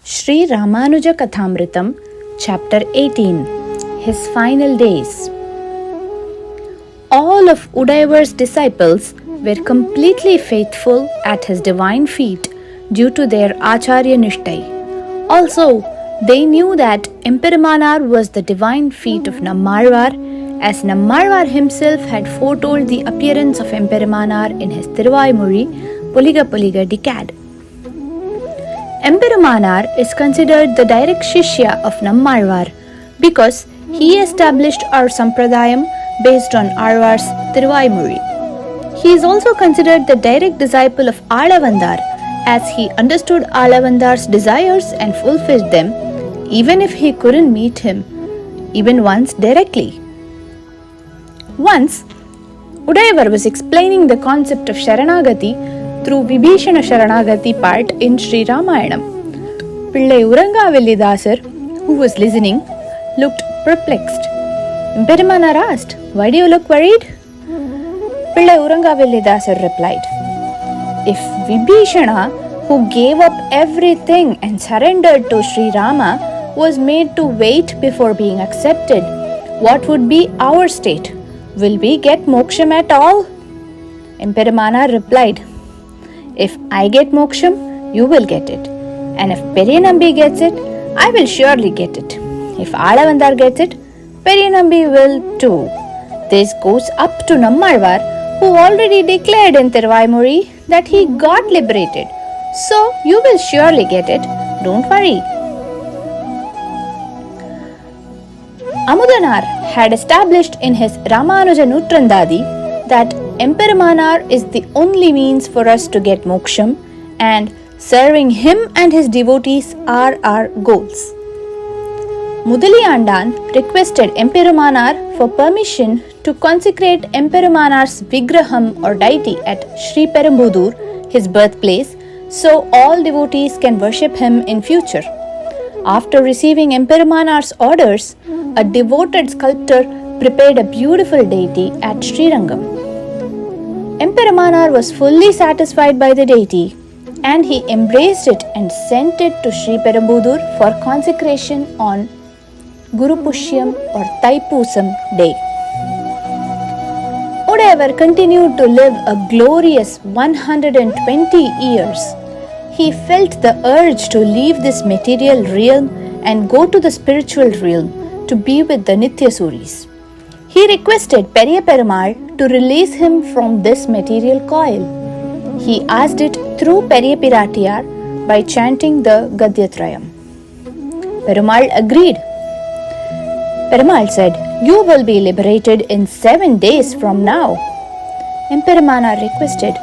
Sri Ramanuja kathAmrutham, Chapter 18, His Final Days. All of Udayavar's disciples were completely faithful at his divine feet due to their Acharya Nishtai. Also, they knew that Emperimanar was the divine feet of Nammalvar, as Nammalvar himself had foretold the appearance of Emperimanar in his Thiruvaimozhi Puliga Puliga Decade. Emperimanar is considered the direct Shishya of Nammalvar because he established our Sampradayam based on Alvar's Thiruvaimozhi. He is also considered the direct disciple of Alavandar as he understood Alavandar's desires and fulfilled them even if he couldn't meet him even once directly. Once, Udayavar was explaining the concept of Sharanagati through Vibhishana Sharanagati part in Sri Ramayanam. Pillai Urangavelli, who was listening, looked perplexed. Emperimanar asked, "Why do you look worried?" Pillai Urangavelli replied, "If Vibhishana, who gave up everything and surrendered to Sri Rama, was made to wait before being accepted, what would be our state? Will we get moksham at all?" Emperimanar replied, "If I get moksham, you will get it. And if Periyanambi gets it, I will surely get it. If Alavandar gets it, Periyanambi will too. This goes up to Nammalvar, who already declared in Thiruvaimozhi that he got liberated. So you will surely get it. Don't worry." Amudanar had established in his rAmAnuja Nutrandadi that Emperimanar is the only means for us to get moksham, and serving him and his devotees are our goals. Mudaliyandan requested Emperimanar for permission to consecrate Emperimanar's Vigraham or deity at Sri Perumbudur, his birthplace, so all devotees can worship him in future. After receiving Emperimanar's orders, a devoted sculptor prepared a beautiful deity at Srirangam. Emperimanar was fully satisfied by the deity, and he embraced it and sent it to Sri Perumbudur for consecration on Guru Pushyam or Thaipusam day. Udayavar continued to live a glorious 120 years. He felt the urge to leave this material realm and go to the spiritual realm to be with the Nityasuris. He requested Periya Perumal to release him from this material coil. He asked it through Periya Piratiyar by chanting the Gadyatrayam. Perumal agreed. Perumal said, "You will be liberated in 7 days from now." Emperimanar requested,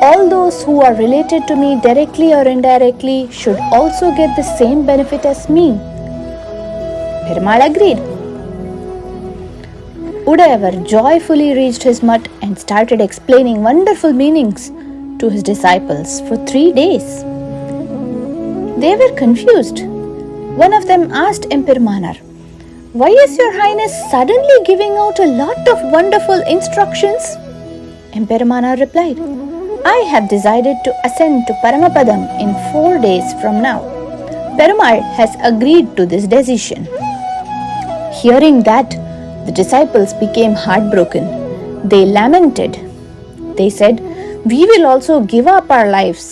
"All those who are related to me directly or indirectly should also get the same benefit as me." Perumal agreed. Udayavar joyfully reached his mutt and started explaining wonderful meanings to his disciples for 3 days. They were confused. One of them asked Emperimanar, "Why is your Highness suddenly giving out a lot of wonderful instructions?" Emperimanar replied, "I have decided to ascend to Paramapadam in 4 days from now. Perumal has agreed to this decision." Hearing that, the disciples became heartbroken. They lamented. They said, "We will also give up our lives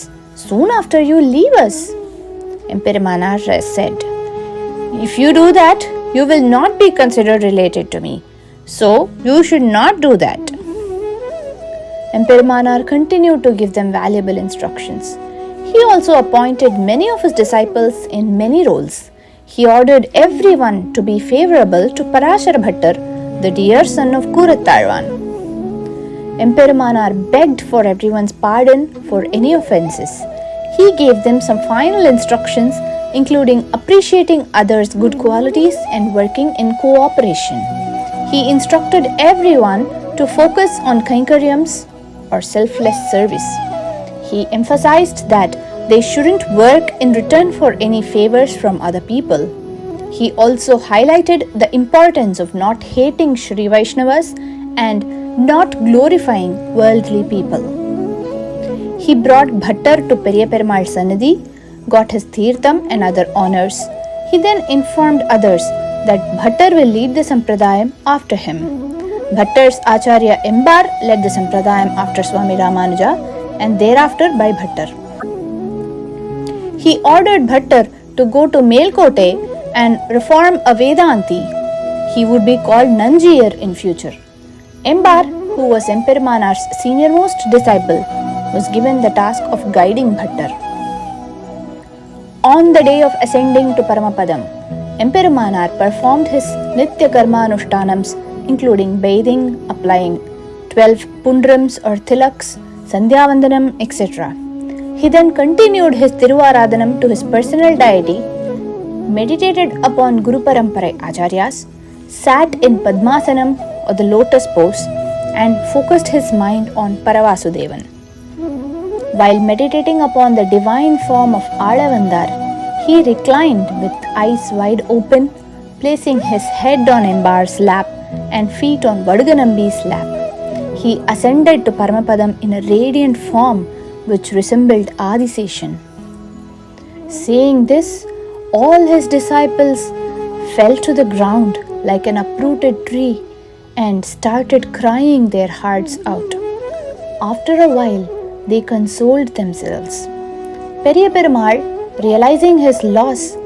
soon after you leave us." Emperimanar said, "If you do that, you will not be considered related to me. So you should not do that." Emperimanar continued to give them valuable instructions. He also appointed many of his disciples in many roles. He ordered everyone to be favorable to Parashara Bhattar, the dear son of Kurattalvan. Emperimanar begged for everyone's pardon for any offences. He gave them some final instructions, including appreciating others' good qualities and working in cooperation. He instructed everyone to focus on kainkaryams or selfless service. He emphasized that they shouldn't work in return for any favors from other people. He also highlighted the importance of not hating Sri Vaishnavas and not glorifying worldly people. He brought Bhattar to Periya Perumal Sannidhi, got his Tirtham and other honors. He then informed others that Bhattar will lead the Sampradayam after him. Bhattar's Acharya Embar led the Sampradayam after Swami Ramanuja and thereafter by Bhattar. He ordered Bhattar to go to Melkote and reform a Vedanti. He would be called Nanjiyar in future. Embar, who was Emperumanar's seniormost disciple, was given the task of guiding Bhattar. On the day of ascending to Paramapadam, Emperumanar performed his Nitya Karmanushtanams, including bathing, applying 12 pundrams or tilaks, Sandhyavandanam, etc. He then continued his Tiruvaradhanam to his personal deity, meditated upon Guru Parampara Acharyas, sat in Padmasanam or the lotus pose, and focused his mind on Paravasudevan. While meditating upon the divine form of Alavandar, he reclined with eyes wide open, placing his head on Embar's lap and feet on Vadaganambi's lap. He ascended to Paramapadam in a radiant form which resembled Adiseshan. Saying this, all his disciples fell to the ground like an uprooted tree and started crying their hearts out. After a while, they consoled themselves. Periya Perumal, realizing his loss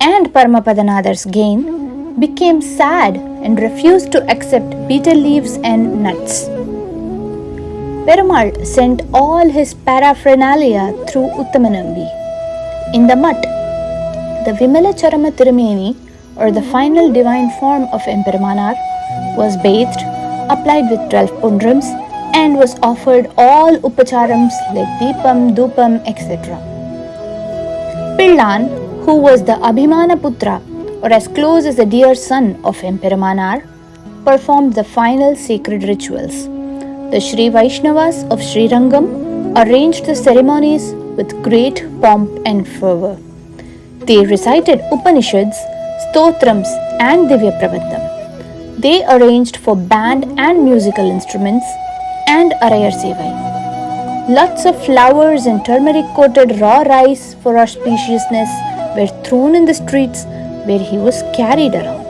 and Paramapadanadar's gain, became sad and refused to accept bitter leaves and nuts. Perumal sent all his paraphernalia through Uttamanambi. In the mutt, the Vimala Charama Tirumeni, or the final divine form of Emperumanar, was bathed, applied with 12 pundrams, and was offered all upacharams like Deepam, Dupam, etc. Pillan, who was the Abhimana Putra, or as close as a dear son of Emperumanar, performed the final sacred rituals. The Sri Vaishnavas of Sri Rangam arranged the ceremonies with great pomp and fervour. They recited Upanishads, Stotrams, and Divya Prabandham. They arranged for band and musical instruments and Arayar Sevai. Lots of flowers and turmeric-coated raw rice for auspiciousness were thrown in the streets where he was carried around.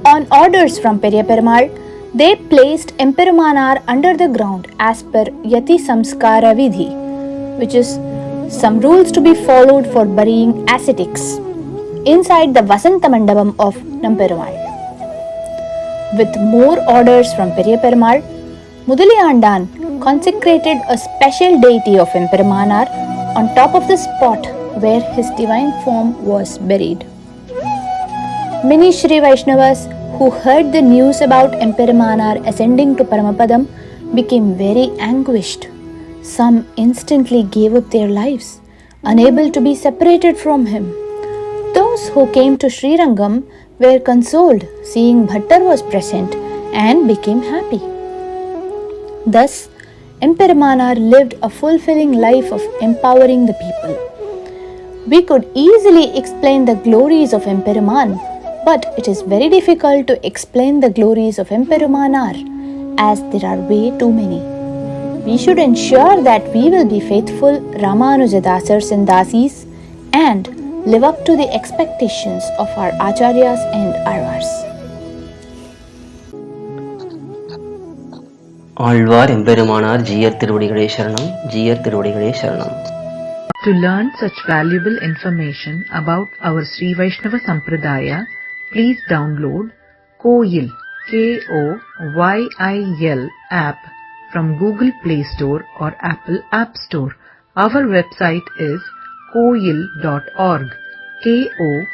On orders from Periya Perumal, they placed Emperumanar under the ground as per Yati Samskara Vidhi, which is some rules to be followed for burying ascetics, inside the Vasanta Mandapam of Namperumal. With more orders from Periya Perumal, Mudaliyandan consecrated a special deity of Emperumanar on top of the spot where his divine form was buried. Many Sri Vaishnavas who heard the news about Emperumanar ascending to Paramapadam became very anguished. Some instantly gave up their lives, unable to be separated from him. Those who came to Sri Rangam were consoled seeing Bhattar was present and became happy. Thus, Emperumanar lived a fulfilling life of empowering the people. We could easily explain the glories of Emperuman, but it is very difficult to explain the glories of Emperumanar as there are way too many. We should ensure that we will be faithful rAmAnuja Dasars and Dasis and live up to the expectations of our Acharyas and Arvars. Alvar எம்பெருமானார் ஜீயர் திருவடிகளே சரணம், ஜீயர் திருவடிகளே சரணம். To learn such valuable information about our Sri Vaishnava Sampradaya, please download KOYIL, KOYIL app from Google Play Store or Apple App Store. Our website is koyil.org, KOYIL.org.